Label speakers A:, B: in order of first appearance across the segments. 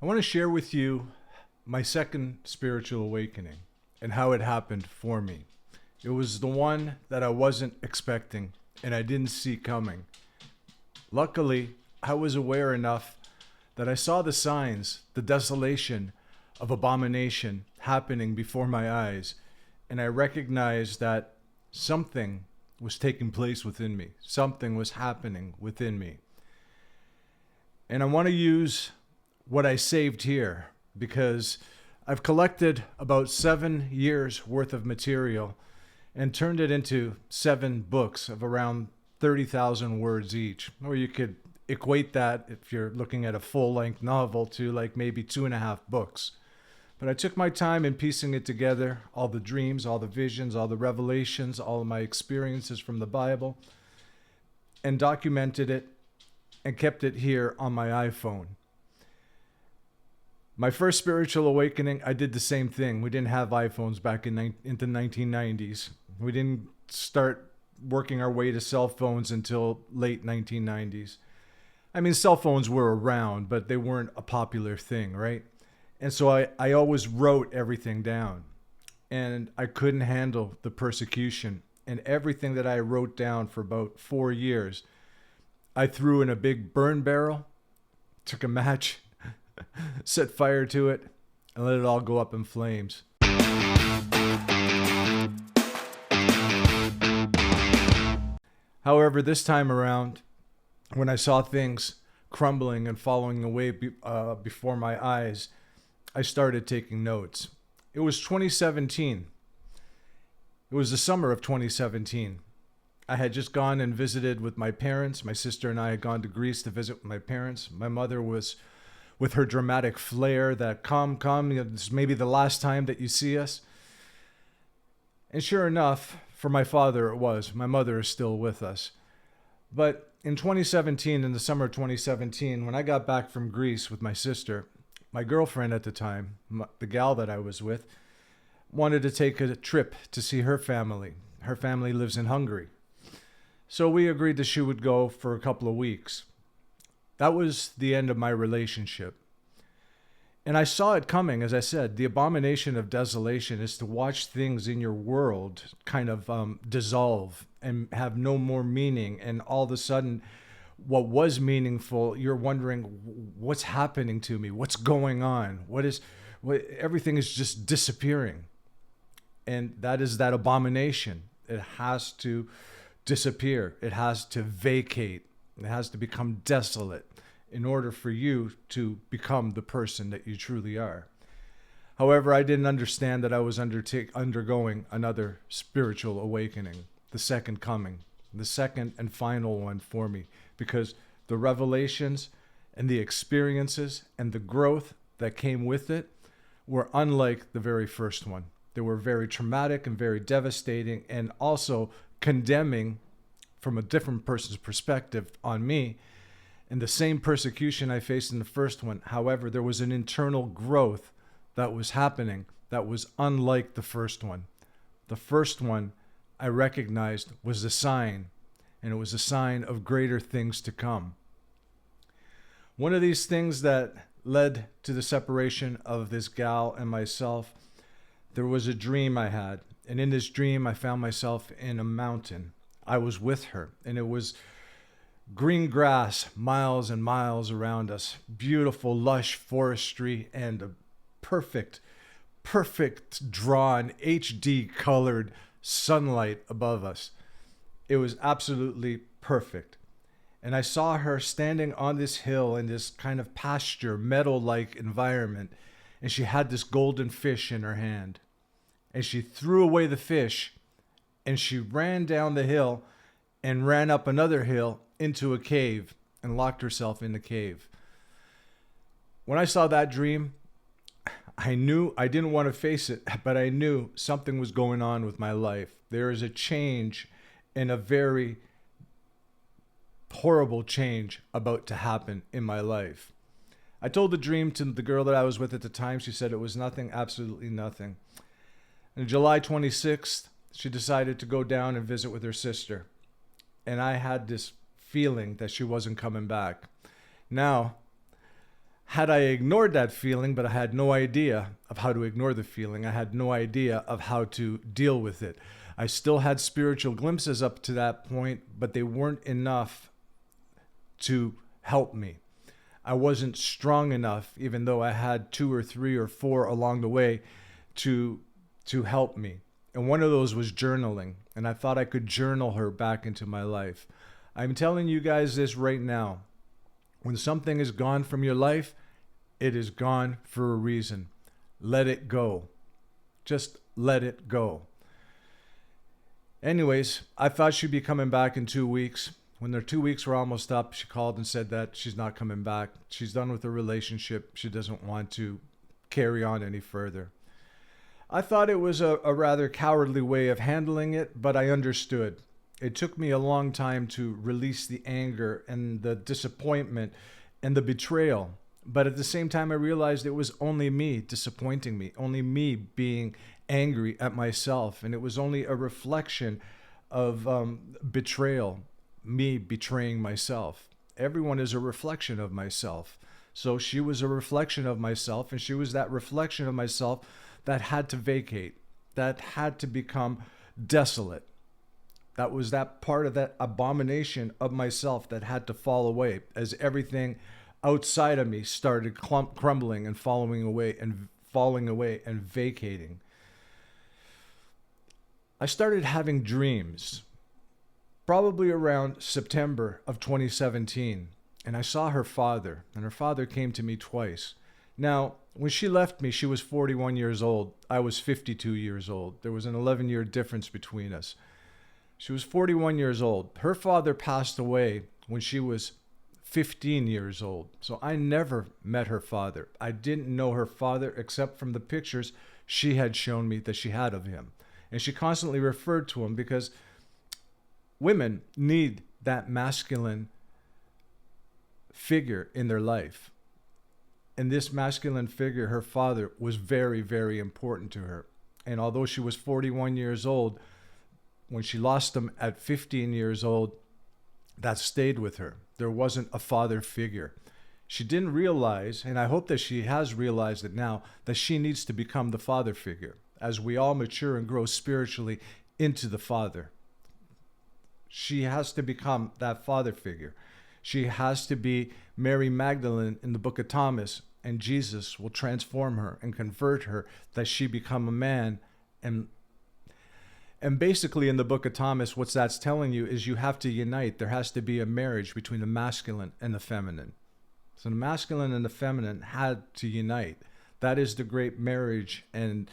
A: I want to share with you my second spiritual awakening and how it happened for me. It was the one that I wasn't expecting and I didn't see coming. Luckily, I was aware enough that I saw the signs, the desolation of abomination happening before my eyes, and I recognized that something was taking place within me. Something was happening within me. And I want to use what I saved here because I've collected about 7 years worth of material and turned it into 7 books of around 30,000 words each. Or you could equate that, if you're looking at a full length novel, to like maybe 2.5 books. But I took my time in piecing it together, all the dreams, all the visions, all the revelations, all of my experiences from the Bible, and documented it and kept it here on my iPhone. My first spiritual awakening, I did the same thing. We didn't have iPhones back in the 1990s. We didn't start working our way to cell phones until late 1990s. I mean, cell phones were around, but they weren't a popular thing, right? And so I always wrote everything down. And I couldn't handle the persecution. And everything that I wrote down for about 4 years, I threw in a big burn barrel, took a match, set fire to it, and let it all go up in flames. However, this time around, when I saw things crumbling and falling away before my eyes, I started taking notes. It was 2017. It was the summer of 2017. I had just gone and visited with my parents. My sister and I had gone to Greece to visit with my parents. My mother was with her dramatic flair that, come, this is maybe the last time that you see us. And sure enough, for my father it was. My mother is still with us. But in 2017, in the summer of 2017, when I got back from Greece with my sister, my girlfriend at the time, the gal that I was with, wanted to take a trip to see her family. Her family lives in Hungary. So we agreed that she would go for a couple of weeks. That was the end of my relationship. And I saw it coming, as I said. The abomination of desolation is to watch things in your world kind of dissolve and have no more meaning. And all of a sudden, what was meaningful, you're wondering, what's happening to me? What's going on? Everything is just disappearing. And that is that abomination. It has to disappear. It has to vacate. It has to become desolate in order for you to become the person that you truly are. However, I didn't understand that I was undergoing another spiritual awakening, the second coming, the second and final one for me, because the revelations and the experiences and the growth that came with it were unlike the very first one. They were very traumatic and very devastating, and also condemning from a different person's perspective on me, and the same persecution I faced in the first one. However, there was an internal growth that was happening that was unlike the first one. The first one I recognized was a sign, and it was a sign of greater things to come. One of these things that led to the separation of this gal and myself, there was a dream I had. And in this dream, I found myself in a mountain. I was with her, and it was green grass, miles and miles around us, beautiful, lush forestry, and a perfect drawn, HD colored sunlight above us. It was absolutely perfect. And I saw her standing on this hill in this kind of pasture, meadow-like environment, and she had this golden fish in her hand. And she threw away the fish, and she ran down the hill and ran up another hill into a cave and locked herself in the cave. When I saw that dream, I knew I didn't want to face it, but I knew something was going on with my life. There is a change, and a very horrible change about to happen in my life. I told the dream to the girl that I was with at the time. She said it was nothing, absolutely nothing. On July 26th, she decided to go down and visit with her sister. And I had this feeling that she wasn't coming back. Now, Had I ignored that feeling, but I had no idea of how to ignore the feeling, I had no idea of how to deal with it. I still had spiritual glimpses up to that point, but they weren't enough to help me. I wasn't strong enough, even though I had 2 or 3 or 4 along the way, to help me. And one of those was journaling. And I thought I could journal her back into my life. I'm telling you guys this right now. When something is gone from your life, it is gone for a reason. Let it go. Just let it go. Anyways, I thought she'd be coming back in 2 weeks. When their 2 weeks were almost up, she called and said that she's not coming back. She's done with the relationship. She doesn't want to carry on any further. I thought it was a rather cowardly way of handling it, but I understood. It took me a long time to release the anger and the disappointment and the betrayal. But at the same time, I realized it was only me disappointing me, only me being angry at myself. And it was only a reflection of betrayal, me betraying myself. Everyone is a reflection of myself. So she was a reflection of myself, and she was that reflection of myself that had to vacate, that had to become desolate. That was that part of that abomination of myself that had to fall away as everything outside of me started crumbling and falling away and vacating. I started having dreams probably around September of 2017, and I saw her father, and her father came to me twice. Now, when she left me, she was 41 years old. I was 52 years old. There was an 11-year difference between us. She was 41 years old. Her father passed away when she was 15 years old. So I never met her father. I didn't know her father except from the pictures she had shown me that she had of him. And she constantly referred to him because women need that masculine figure in their life. And this masculine figure, her father, was very, very important to her. And although she was 41 years old, when she lost him at 15 years old, that stayed with her. There wasn't a father figure. She didn't realize, and I hope that she has realized it now, that she needs to become the father figure as we all mature and grow spiritually into the Father. She has to become that father figure. She has to be Mary Magdalene in the book of Thomas, and Jesus will transform her and convert her that she become a man. And basically in the book of Thomas, what that's telling you is you have to unite. There has to be a marriage between the masculine and the feminine. So the masculine and the feminine had to unite. That is the great marriage and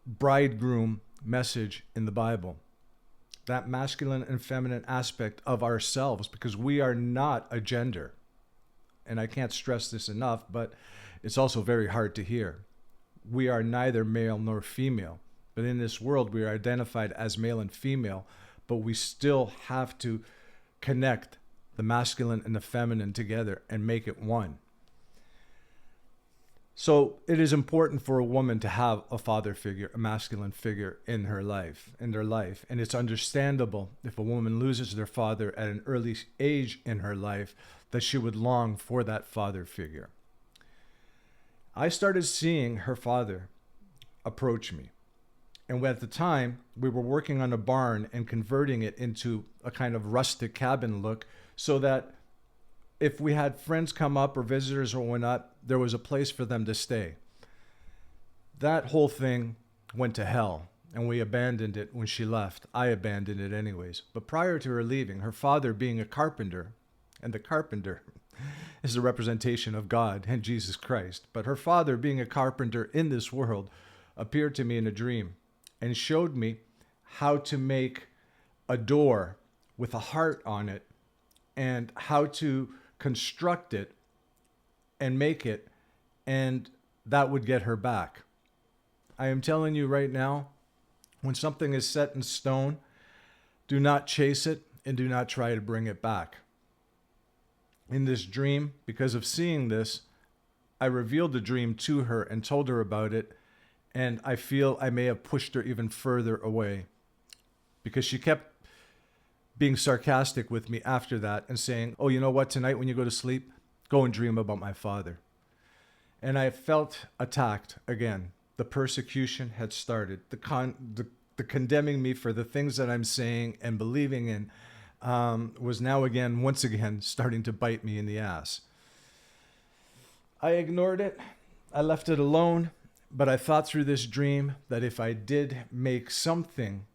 A: bridegroom message in the Bible. That masculine and feminine aspect of ourselves, because we are not a gender. And I can't stress this enough, but it's also very hard to hear. We are neither male nor female. But in this world, we are identified as male and female, but we still have to connect the masculine and the feminine together and make it one. So it is important for a woman to have a father figure, a masculine figure in their life. And it's understandable if a woman loses their father at an early age in her life that she would long for that father figure. I started seeing her father approach me. And at the time, we were working on a barn and converting it into a kind of rustic cabin look so that if we had friends come up or visitors or whatnot, there was a place for them to stay. That whole thing went to hell, and we abandoned it when she left. I abandoned it anyways. But prior to her leaving, her father being a carpenter, and the carpenter is a representation of God and Jesus Christ, but her father being a carpenter in this world appeared to me in a dream and showed me how to make a door with a heart on it and how to construct it and make it, and that would get her back. I am telling you right now, when something is set in stone, do not chase it and do not try to bring it back. In this dream, because of seeing this, I revealed the dream to her and told her about it, and I feel I may have pushed her even further away because she kept being sarcastic with me after that and saying, oh, you know what, tonight when you go to sleep, go and dream about my father. And I felt attacked again. The persecution had started. The condemning me for the things that I'm saying and believing in was now again, once again, starting to bite me in the ass. I ignored it. I left it alone. But I thought through this dream that if I did make something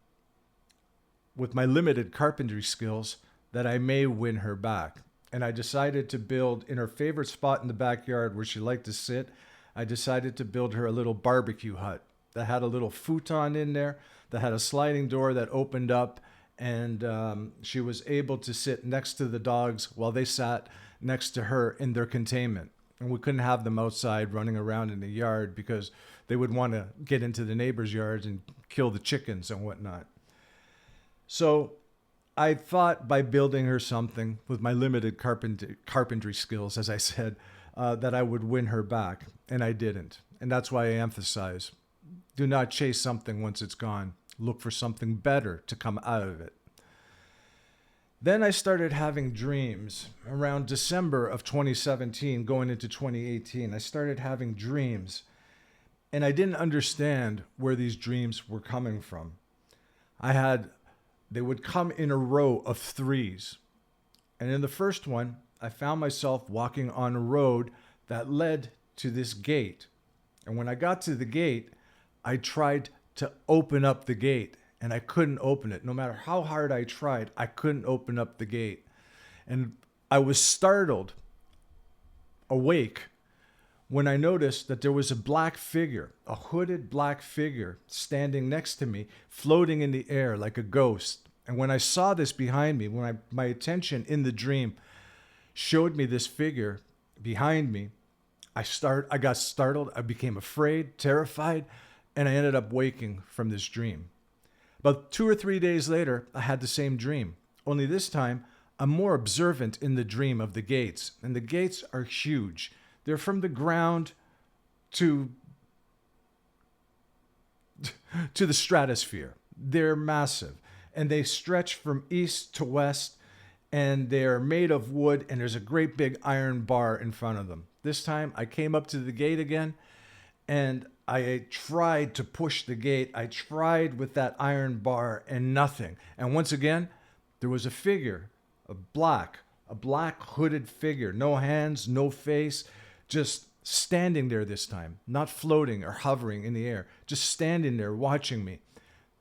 A: with my limited carpentry skills, that I may win her back. And I decided to build in her favorite spot in the backyard where she liked to sit. I decided to build her a little barbecue hut that had a little futon in there, that had a sliding door that opened up, and she was able to sit next to the dogs while they sat next to her in their containment. And we couldn't have them outside running around in the yard because they would want to get into the neighbors' yards and kill the chickens and whatnot. So I thought by building her something with my limited carpentry skills, as I said, that I would win her back. And I didn't. And that's why I emphasize, do not chase something once it's gone. Look for something better to come out of it. Then I started having dreams around December of 2017, going into 2018. I started having dreams, and I didn't understand where these dreams were coming from. They would come in a row of threes. And in the first one, I found myself walking on a road that led to this gate. And when I got to the gate, I tried to open up the gate. And I couldn't open it. No matter how hard I tried, I couldn't open up the gate. And I was startled, awake, when I noticed that there was a black figure, a hooded black figure, standing next to me, floating in the air like a ghost. And when I saw this behind me, when my attention in the dream showed me this figure behind me, I got startled. I became afraid, terrified, and I ended up waking from this dream. About 2 or 3 days later, I had the same dream. Only this time, I'm more observant in the dream of the gates. And the gates are huge. They're from the ground to the stratosphere. They're massive. And they stretch from east to west. And they're made of wood. And there's a great big iron bar in front of them. This time, I came up to the gate again. And I tried to push the gate. I tried with that iron bar and nothing. And once again, there was a figure, a black hooded figure, no hands, no face, just standing there this time, not floating or hovering in the air, just standing there watching me.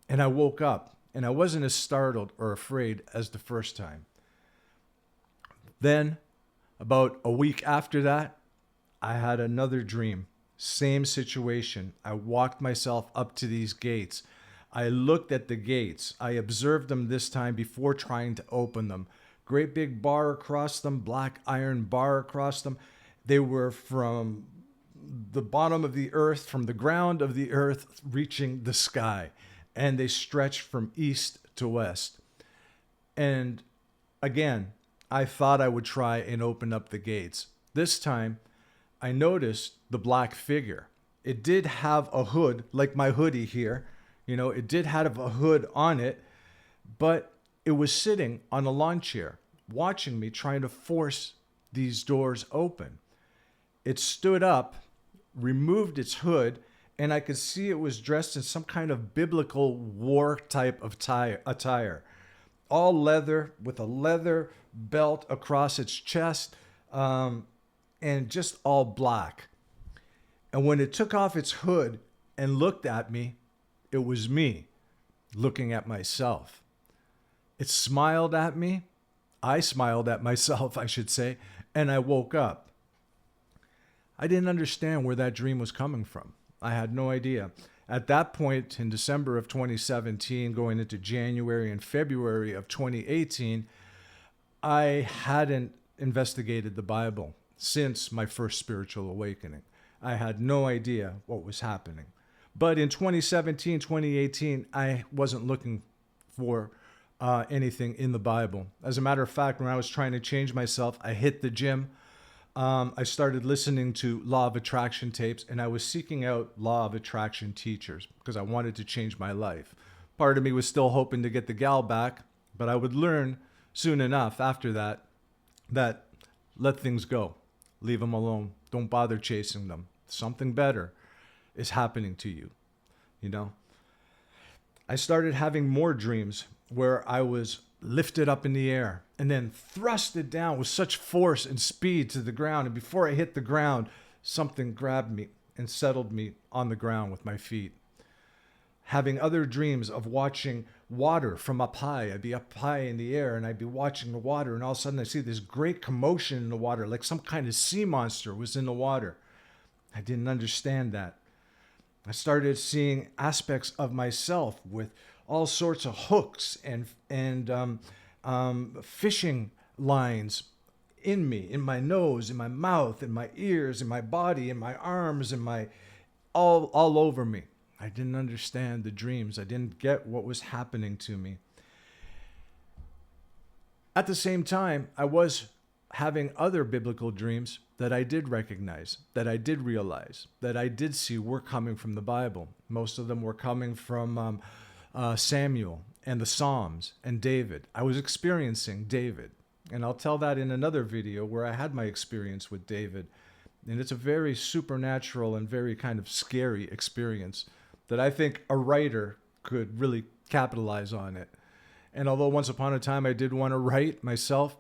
A: And I woke up and I wasn't as startled or afraid as the first time. Then, about a week after that, I had another dream. Same situation. I walked myself up to these gates. I looked at the gates. I observed them this time before trying to open them. Great big bar across them, black iron bar across them. They were from the bottom of the earth, from the ground of the earth, reaching the sky. And they stretched from east to west. And again, I thought I would try and open up the gates. This time, I noticed the black figure. It did have a hood, like my hoodie here. It did have a hood on it, but it was sitting on a lawn chair, watching me trying to force these doors open. It stood up, removed its hood, and I could see it was dressed in some kind of biblical war type of attire. All leather, with a leather belt across its chest, and just all black. And when it took off its hood and looked at me, it was me looking at myself. It smiled at me. I smiled at myself, I should say, and I woke up. I didn't understand where that dream was coming from. I had no idea. At that point, in December of 2017, going into January and February of 2018, I hadn't investigated the Bible since my first spiritual awakening. I had no idea what was happening. But in 2017, 2018, I wasn't looking for anything in the Bible. As a matter of fact, when I was trying to change myself, I hit the gym. I started listening to Law of Attraction tapes, and I was seeking out Law of Attraction teachers because I wanted to change my life. Part of me was still hoping to get the gal back, but I would learn soon enough after that let things go. Leave them alone. Don't bother chasing them. Something better is happening to you, you know? I started having more dreams where I was lifted up in the air and then thrusted down with such force and speed to the ground. And before I hit the ground, something grabbed me and settled me on the ground with my feet. Having other dreams of watching water from up high. I'd be up high in the air and I'd be watching the water, and all of a sudden I see this great commotion in the water, like some kind of sea monster was in the water. I didn't understand that. I started seeing aspects of myself with all sorts of hooks and fishing lines in me, in my nose, in my mouth, in my ears, in my body, in my arms, in my all over me. I didn't understand the dreams. I didn't get what was happening to me. At the same time, I was having other biblical dreams that I did recognize, that I did realize, that I did see were coming from the Bible. Most of them were coming from Samuel and the Psalms and David. I was experiencing David. And I'll tell that in another video where I had my experience with David. And it's a very supernatural and very kind of scary experience that I think a writer could really capitalize on it. And although once upon a time I did want to write myself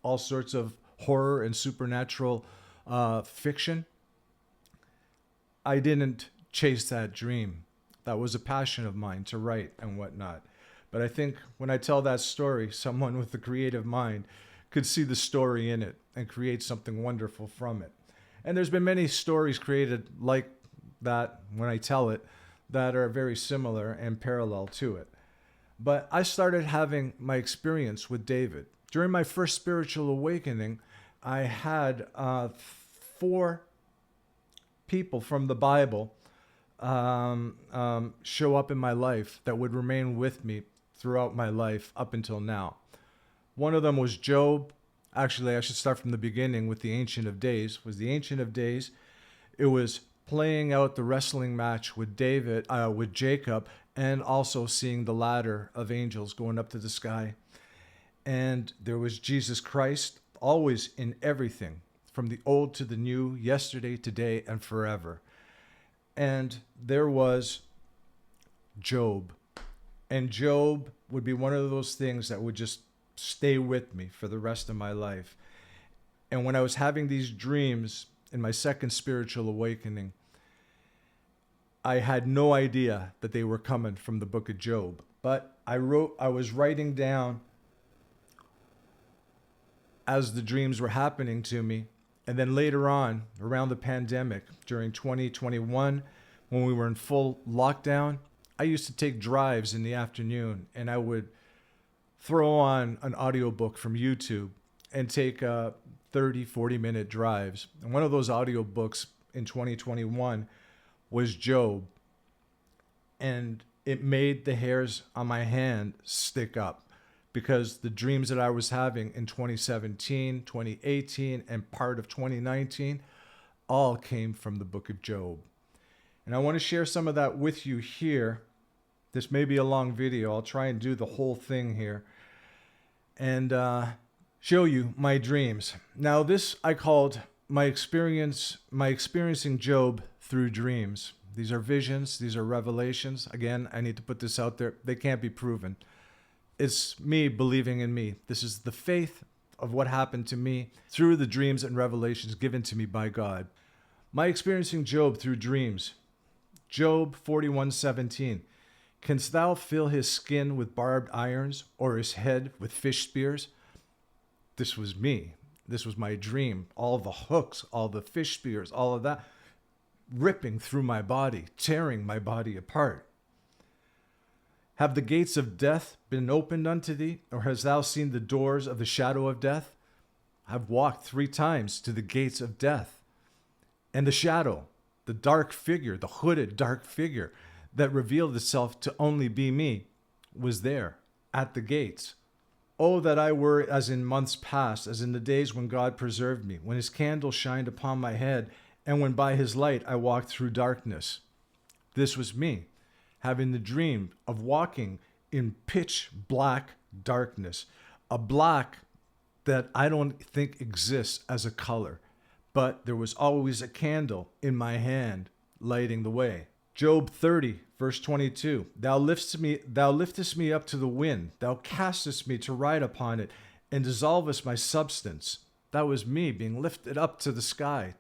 A: all sorts of horror and supernatural fiction, I didn't chase that dream. That was a passion of mine to write and whatnot. But I think when I tell that story, someone with a creative mind could see the story in it and create something wonderful from it. And there's been many stories created like that when I tell it that are very similar and parallel to it. But I started having my experience with David. During my first spiritual awakening, I had 4 people from the Bible show up in my life that would remain with me throughout my life up until now. One of them was Job. Actually, I should start from the beginning with the Ancient of Days. It was the Ancient of Days. It was playing out the wrestling match with with Jacob, and also seeing the ladder of angels going up to the sky. And there was Jesus Christ, always in everything, from the old to the new, yesterday, today, and forever. And there was Job. And Job would be one of those things that would just stay with me for the rest of my life. And when I was having these dreams in my second spiritual awakening, I had no idea that they were coming from the book of Job. But I was writing down as the dreams were happening to me. And then later on, around the pandemic, during 2021, when we were in full lockdown, I used to take drives in the afternoon, and I would throw on an audiobook from YouTube and take 30, 40-minute drives. And one of those audiobooks in 2021 was Job. And it made the hairs on my hand stick up, because the dreams that I was having in 2017, 2018, and part of 2019 all came from the book of Job. And I want to share some of that with you here. This may be a long video. I'll try and do the whole thing here and show you my dreams. Now, this I called my experiencing Job through dreams. These are visions. These are revelations. Again, I need to put this out there. They can't be proven. It's me believing in me. This is the faith of what happened to me through the dreams and revelations given to me by God. My experiencing Job through dreams. Job 41:17. Canst thou fill his skin with barbed irons, or his head with fish spears? This was me. This was my dream. All the hooks, all the fish spears, all of that ripping through my body, tearing my body apart. Have the gates of death been opened unto thee, or hast thou seen the doors of the shadow of death? I've walked 3 times to the gates of death. And the shadow, the dark figure, the hooded dark figure that revealed itself to only be me, was there at the gates. Oh, that I were as in months past, as in the days when God preserved me, when his candle shined upon my head, and when by his light I walked through darkness. This was me, having the dream of walking in pitch black darkness, a black that I don't think exists as a color, but there was always a candle in my hand lighting the way. Job 30, verse 22. Thou liftest me up to the wind. Thou castest me to ride upon it, and dissolvest my substance. That was me being lifted up to the sky,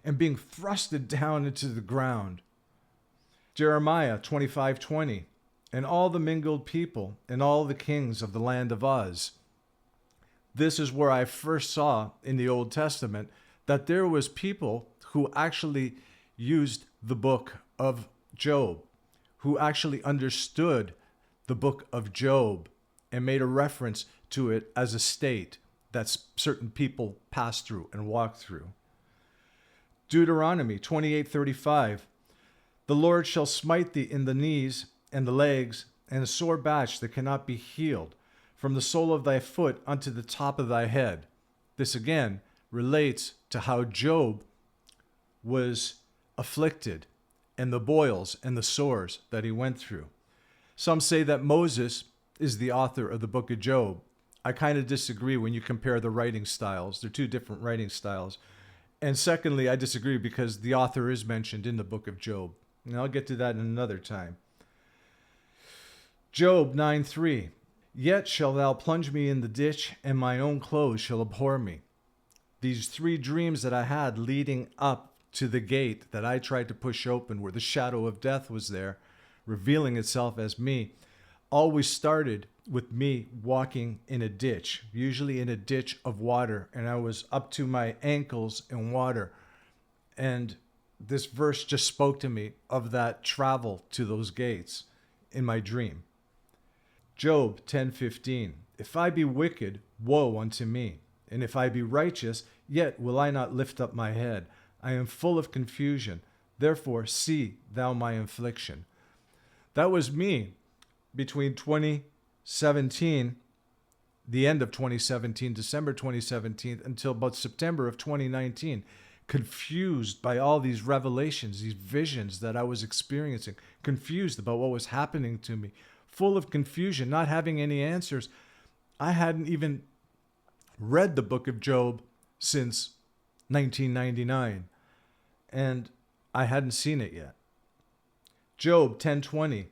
A: and being thrusted down into the ground. Jeremiah 25:20. And all the mingled people, and all the kings of the land of Uz. This is where I first saw in the Old Testament that there was people who actually used the book of Job, who actually understood the book of Job and made a reference to it as a state that certain people passed through and walked through. Deuteronomy 28:35. The Lord shall smite thee in the knees and the legs, and a sore batch that cannot be healed, from the sole of thy foot unto the top of thy head. This again relates to how Job was afflicted and the boils and the sores that he went through. Some say that Moses is the author of the book of Job. I kind of disagree when you compare the writing styles. They're two different writing styles. And secondly, I disagree because the author is mentioned in the book of Job. And I'll get to that in another time. Job 9:3. Yet shalt thou plunge me in the ditch, and mine own clothes shall abhor me. These three dreams that I had leading up to the gate that I tried to push open, where the shadow of death was there, revealing itself as me, always started with me walking in a ditch, usually in a ditch of water, and I was up to my ankles in water. And this verse just spoke to me of that travel to those gates in my dream. Job 10:15. If I be wicked, woe unto me. And if I be righteous, yet will I not lift up my head. I am full of confusion. Therefore see thou my affliction. That was me between 2017, the end of 2017, December 2017, until about September of 2019. Confused by all these revelations, these visions that I was experiencing. Confused about what was happening to me. Full of confusion, not having any answers. I hadn't even read the book of Job since 1999, and I hadn't seen it yet. Job 10:20,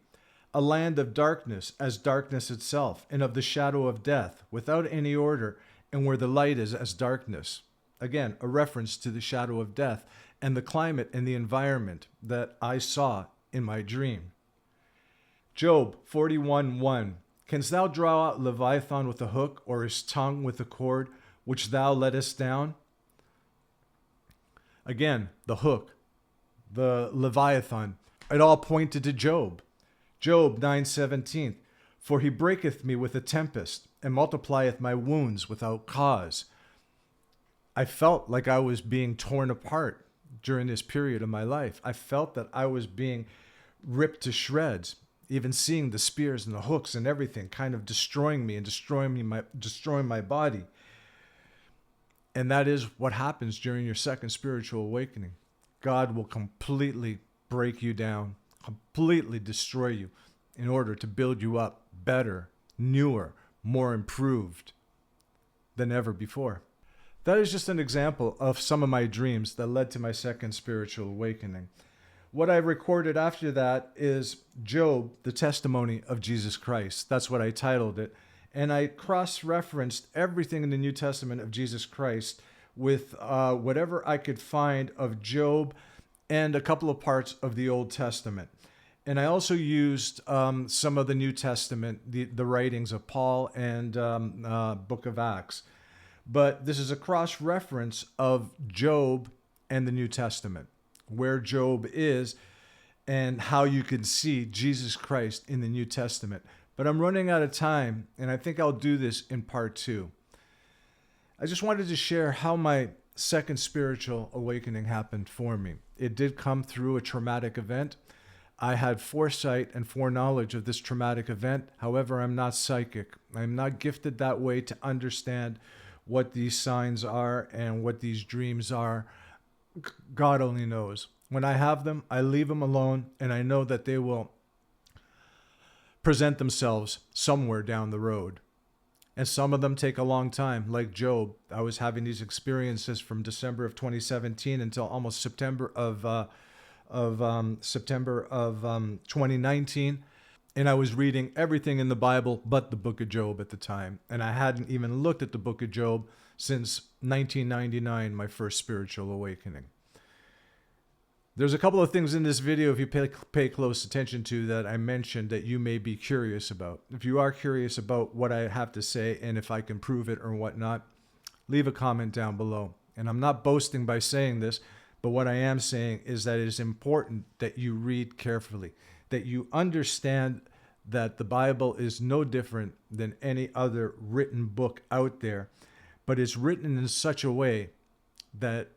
A: a land of darkness as darkness itself, and of the shadow of death, without any order, and where the light is as darkness. Again, a reference to the shadow of death and the climate and the environment that I saw in my dream. Job 41:1. Canst thou draw out Leviathan with a hook, or his tongue with a cord, which thou lettest down? Again, the hook, the Leviathan, it all pointed to Job. Job 9:17. For he breaketh me with a tempest, and multiplieth my wounds without cause. I felt like I was being torn apart during this period of my life. I felt that I was being ripped to shreds. Even seeing the spears and the hooks and everything kind of destroying me and destroying my body. And that is what happens during your second spiritual awakening. God will completely break you down, completely destroy you in order to build you up better, newer, more improved than ever before. That is just an example of some of my dreams that led to my second spiritual awakening. What I recorded after that is Job, the testimony of Jesus Christ. That's what I titled it. And I cross-referenced everything in the New Testament of Jesus Christ with whatever I could find of Job and a couple of parts of the Old Testament. And I also used some of the New Testament, the writings of Paul and Book of Acts. But this is a cross-reference of Job and the New Testament, where Job is and how you can see Jesus Christ in the New Testament. But I'm running out of time, and I think I'll do this in part 2. I just wanted to share how my second spiritual awakening happened for me. It did come through a traumatic event. I had foresight and foreknowledge of this traumatic event. However, I'm not psychic. I'm not gifted that way to understand what these signs are and what these dreams are. God only knows. When I have them, I leave them alone, and I know that they will present themselves somewhere down the road. And some of them take a long time, like Job. I was having these experiences from December of 2017 until almost September of 2019. And I was reading everything in the Bible but the book of Job at the time. And I hadn't even looked at the book of Job since 1999, my first spiritual awakening. There's a couple of things in this video, if you pay close attention to, that I mentioned that you may be curious about. If you are curious about what I have to say and if I can prove it or whatnot, leave a comment down below. And I'm not boasting by saying this, but what I am saying is that it is important that you read carefully, that you understand that the Bible is no different than any other written book out there, but it's written in such a way that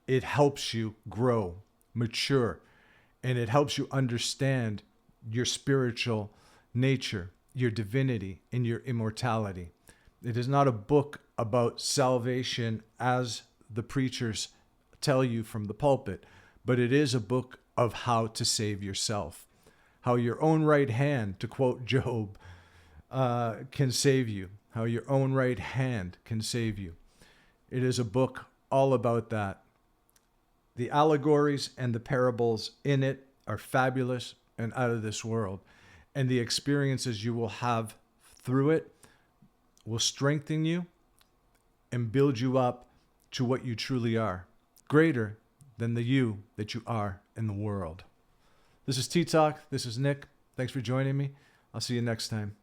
A: it helps you grow, mature, and it helps you understand your spiritual nature, your divinity, and your immortality. It is not a book about salvation as the preachers tell you from the pulpit, but it is a book of how to save yourself, how your own right hand, to quote Job, can save you, how your own right hand can save you. It is a book all about that. The allegories and the parables in it are fabulous and out of this world. And the experiences you will have through it will strengthen you and build you up to what you truly are, greater than the you that you are in the world. This is T-Talk. This is Nick. Thanks for joining me. I'll see you next time.